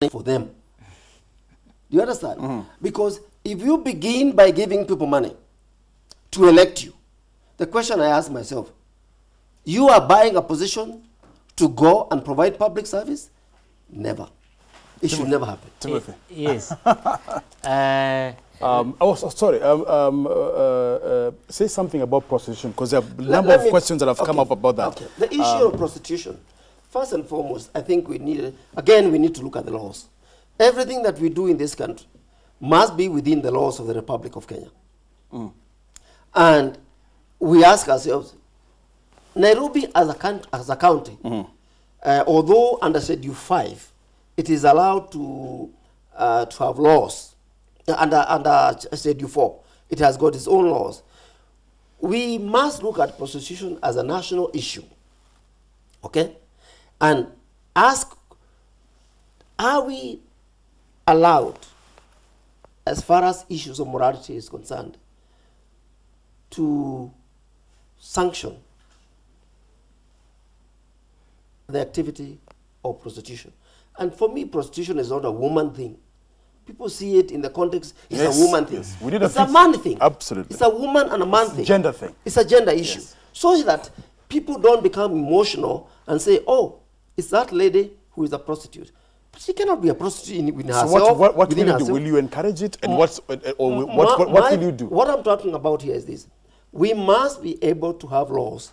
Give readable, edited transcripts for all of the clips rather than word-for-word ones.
for them. Do you understand? Because if you begin by giving people money to elect you, the question I ask myself, you are buying a position to go and provide public service? Never. It should never happen. Timothy. Yes. Sorry. Say something about prostitution, because there are a number of questions that have come up about that. Okay. The issue of prostitution, first and foremost, I think we need to look at the laws. Everything that we do in this country must be within the laws of the Republic of Kenya. And we ask ourselves, Nairobi as a county, although under Schedule 5, it is allowed to have laws. Under Schedule 4, it has got its own laws. We must look at prostitution as a national issue, okay? And ask, are we allowed, as far as issues of morality is concerned, to sanction the activity of prostitution? And for me, prostitution is not a woman thing. People see it in the context, it's a woman thing. Yes. It's a man thing. Absolutely. It's a woman and a man thing. Gender thing. It's a gender issue. So that people don't become emotional and say, oh, it's that lady who is a prostitute. But she cannot be a prostitute within herself. So what will you do? Will you encourage it? And what will you do? What I'm talking about here is this. We must be able to have laws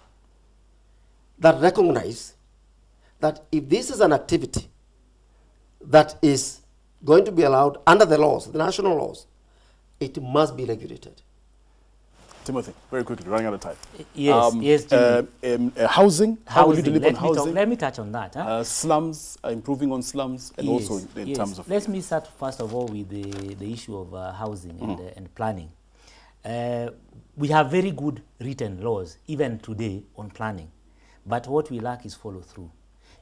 that recognize that if this is an activity that is going to be allowed under the laws, the national laws, it must be regulated. Timothy, very quickly, running out of time. Yes, Jimmy. Housing, how will you deliver on housing? Let me touch on that. Huh? Slums, improving on slums, and also in terms of... Let me start first of all with the issue of housing and planning. We have very good written laws, even today, on planning. But what we lack is follow-through.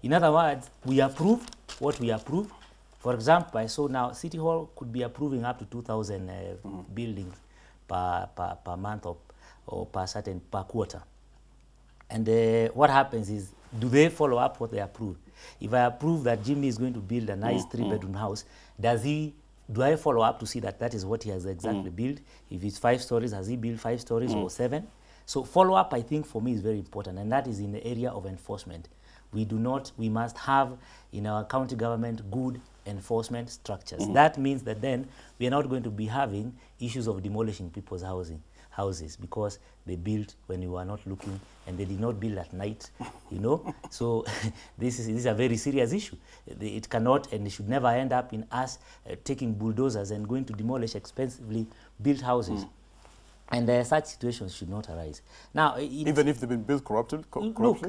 In other words, we approve what we approve. For example, I saw now City Hall could be approving up to 2,000 buildings per month or per quarter. And what happens is, do they follow up what they approve? If I approve that Jimmy is going to build a nice 3-bedroom house, do I follow up to see that that is what he has exactly built? If it's 5 stories, has he built 5 stories or 7? So follow-up, I think, for me is very important, and that is in the area of enforcement. We must have in our county government good enforcement structures. That means that then we are not going to be having issues of demolishing people's houses because they built when you are not looking and they did not build at night, you know. So this is a very serious issue. It cannot and it should never end up in us taking bulldozers and going to demolish expensively built houses. And such situations should not arise. Now, even if they've been built corruptly? Look,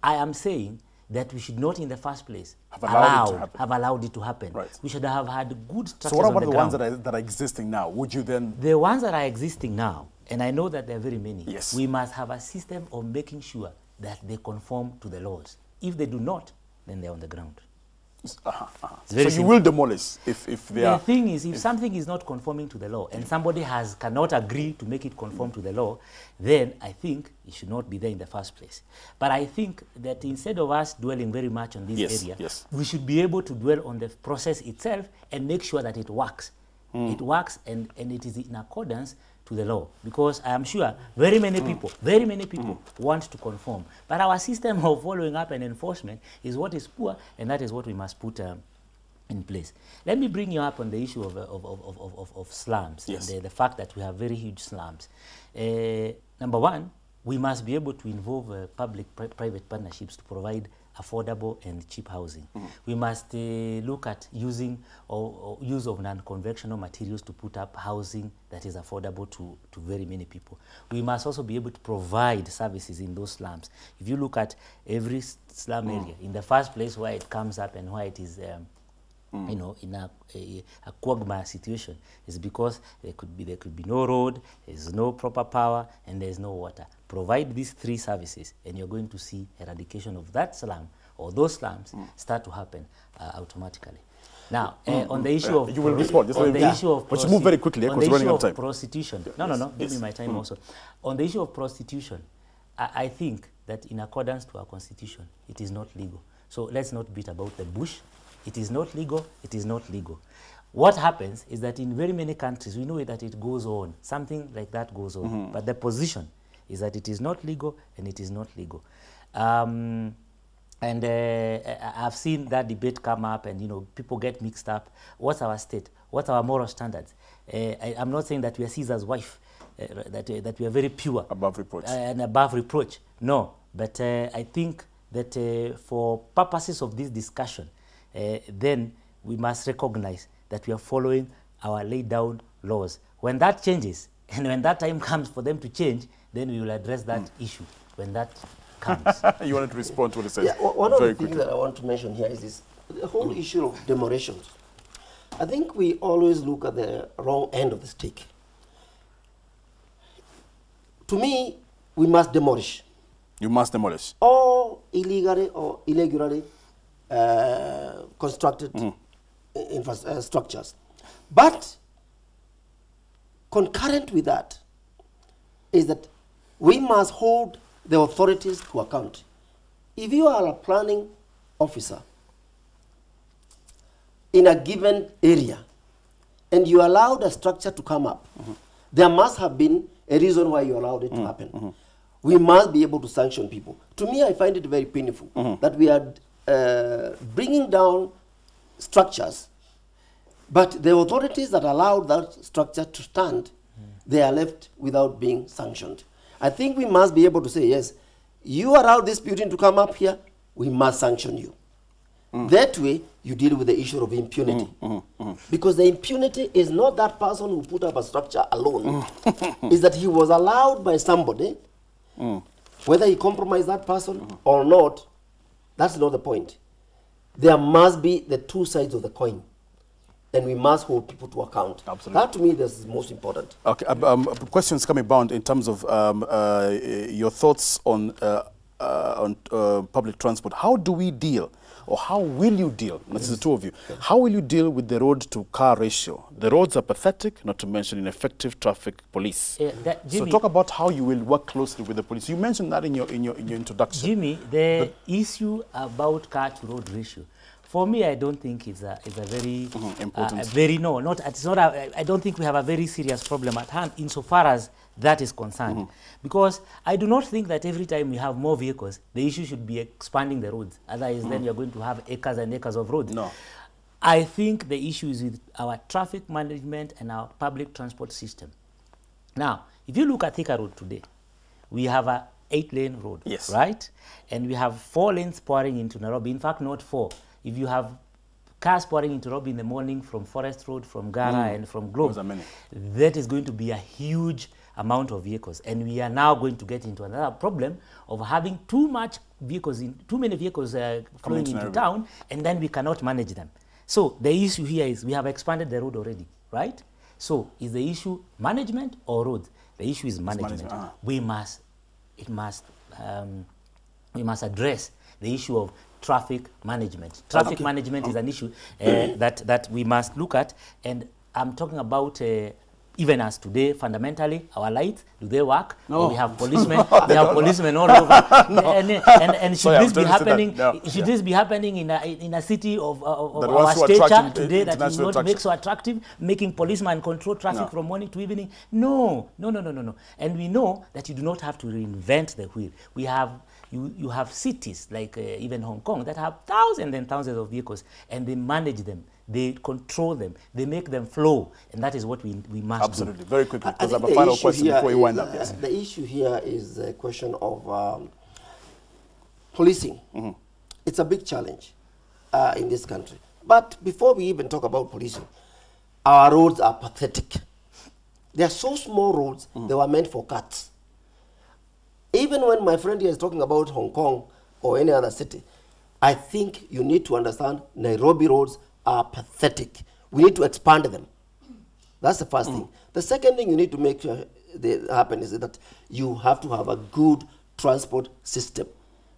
I am saying that we should not in the first place have allowed it to happen. Right. We should have had good structures. So what about the ones that are existing now? Would you then... The ones that are existing now, and I know that there are very many, yes, we must have a system of making sure that they conform to the laws. If they do not, then they're on the ground. So you will demolish if they are... The thing is, if something is not conforming to the law and somebody cannot agree to make it conform to the law, then I think it should not be there in the first place. But I think that instead of us dwelling very much on this area, we should be able to dwell on the process itself and make sure that it works. It works and it is in accordance to the law, because I am sure very many people want to conform. But our system of following up and enforcement is what is poor, and that is what we must put in place. Let me bring you up on the issue of slums, and the fact that we have very huge slums. Number one, we must be able to involve public-private partnerships to provide affordable and cheap housing. We must look at using or use of non-conventional materials to put up housing that is affordable to very many people. We must also be able to provide services in those slums. If you look at every slum area, in the first place where it comes up and why it is you know, in a quagmire situation, is because there could be no road, there's no proper power, and there's no water. Provide these 3 services, and you're going to see eradication of that slum or those slums start to happen automatically. Now, on the issue of... You will respond. Just on the issue of... But you move very quickly, because we're running out of time. Prostitution. No, give me my time also. On the issue of prostitution, I think that in accordance to our constitution, it is not legal. So let's not beat about the bush. it is not legal, it is not legal. What happens is that in very many countries, we know that it goes on. Something like that goes on. But the position is that it is not legal and it is not legal. And I've seen that debate come up, and people get mixed up. What's our state? What's our moral standards? I'm not saying that we are Caesar's wife, that we are very pure. Above reproach. And above reproach. No. But I think that for purposes of this discussion, then we must recognize that we are following our laid down laws. When that changes, and when that time comes for them to change, then we will address that issue when that comes. You wanted to respond to what he said. Yeah, one of the things that I want to mention here is this, the whole issue of demolitions. I think we always look at the wrong end of the stick. To me, we must demolish. You must demolish. All illegally or irregularly constructed structures. But concurrent with that is that we must hold the authorities to account. If you are a planning officer in a given area and you allowed a structure to come up, there must have been a reason why you allowed it to happen. We must be able to sanction people. To me, I find it very painful that we are bringing down structures, but the authorities that allowed that structure to stand, they are left without being sanctioned. I think we must be able to say, yes, you allowed this building to come up here, we must sanction you. That way, you deal with the issue of impunity. Because the impunity is not that person who put up a structure alone. It's that he was allowed by somebody, whether he compromised that person or not, that's not the point. There must be the two sides of the coin. And we must hold people to account. Absolutely. That to me is most important. Okay, questions coming bound in terms of your thoughts on public transport. How do we deal, or how will you deal, this is the two of you, how will you deal with the road-to-car ratio? The roads are pathetic, not to mention ineffective traffic police. So talk about how you will work closely with the police. You mentioned that in your introduction. Jimmy, the issue about car-to-road ratio, for me, I don't think it's a very important. I don't think we have a very serious problem at hand insofar as that is concerned. Because I do not think that every time we have more vehicles, the issue should be expanding the roads. Otherwise, then you're going to have acres and acres of roads. No. I think the issue is with our traffic management and our public transport system. Now, if you look at Thika Road today, we have a 8-lane road, right? And we have 4 lanes pouring into Nairobi. In fact, not 4. If you have cars pouring into Nairobi in the morning from Forest Road, from Gara, and from Globe, that is going to be a huge amount of vehicles. And we are now going to get into another problem of having too many vehicles flowing into town, and then we cannot manage them. So the issue here is we have expanded the road already, right? So is the issue management or roads? The issue is management. We must address the issue of traffic management. Traffic management is an issue that we must look at, and I'm talking about even as today, fundamentally, our lights, do they work? No. We have policemen. We have policemen all over. And should this be happening? Should this be happening in a city of our stature today that will not make so attractive, making policemen control traffic from morning to evening? No. And we know that you do not have to reinvent the wheel. We have. You have cities like even Hong Kong that have thousands and thousands of vehicles, and they manage them, they control them, they make them flow, and that is what we must Absolutely. Do. Very quickly, because I have a final question before you wind up. Yes. The issue here is a question of policing. It's a big challenge in this country. But before we even talk about policing, our roads are pathetic. They are so small roads, they were meant for cats. Even when my friend here is talking about Hong Kong or any other city, I think you need to understand Nairobi roads are pathetic. We need to expand them. That's the first thing. The second thing you need to make sure happen is that you have to have a good transport system.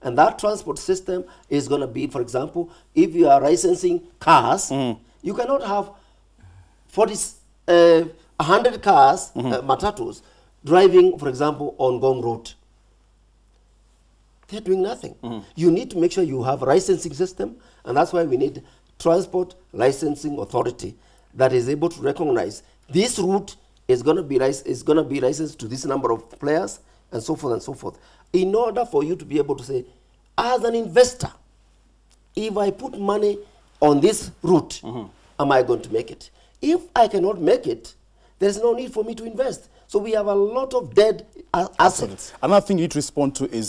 And that transport system is going to be, for example, if you are licensing cars, you cannot have 100 cars, matatus, driving, for example, on Gong Road. They're doing nothing. You need to make sure you have a licensing system, and that's why we need transport licensing authority that is able to recognize this route is going to be licensed to this number of players and so forth and so forth. In order for you to be able to say, as an investor, if I put money on this route, am I going to make it? If I cannot make it, there's no need for me to invest. So we have a lot of dead assets. Another thing you need to respond to is